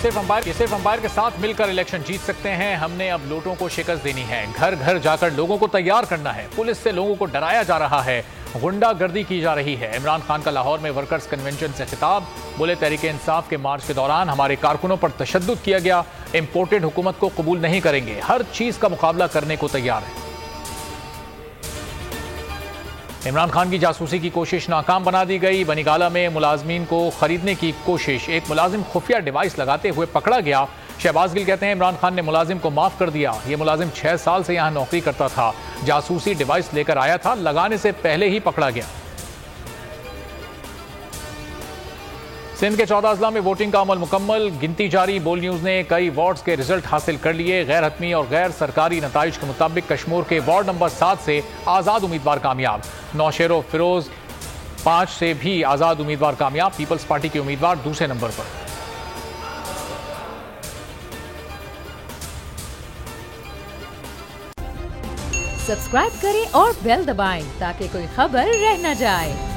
सिर्फ अंपायर के साथ मिलकर इलेक्शन जीत सकते हैं। हमने अब लोगों को शिकस्त देनी है, घर घर जाकर लोगों को तैयार करना है। पुलिस से लोगों को डराया जा रहा है, गुंडागर्दी की जा रही है। इमरान खान का लाहौर में वर्कर्स कन्वेंशन से खिताब, बोले तहरीक इंसाफ के मार्च के दौरान हमारे कारकुनों पर तशद्दुद किया गया, इंपोर्टेड हुकूमत को कबूल नहीं करेंगे, हर चीज का मुकाबला करने को तैयार है। इमरान खान की जासूसी की कोशिश नाकाम बना दी गई। बनीगाला में मुलाजमीन को खरीदने की कोशिश, एक मुलाजिम खुफिया डिवाइस लगाते हुए पकड़ा गया। शहबाज गिल कहते हैं इमरान खान ने मुलाजिम को माफ कर दिया। ये मुलाजिम 6 साल से यहां नौकरी करता था, जासूसी डिवाइस लेकर आया था, लगाने से पहले ही पकड़ा गया। सिंध के 14 अजला में वोटिंग का अमल मुकम्मल, गिनती जारी। बोल न्यूज ने कई वार्ड्स के रिजल्ट हासिल कर लिए। गैर हतमी और गैर सरकारी नताइज के मुताबिक कश्मीर के वार्ड नंबर 7 से आजाद उम्मीदवार कामयाब, नौशेरो फिरोज 5 से भी आजाद उम्मीदवार कामयाब। पीपल्स पार्टी के उम्मीदवार दूसरे नंबर पर। सब्सक्राइब करें और बेल दबाएं ताकि कोई खबर रह न जाए।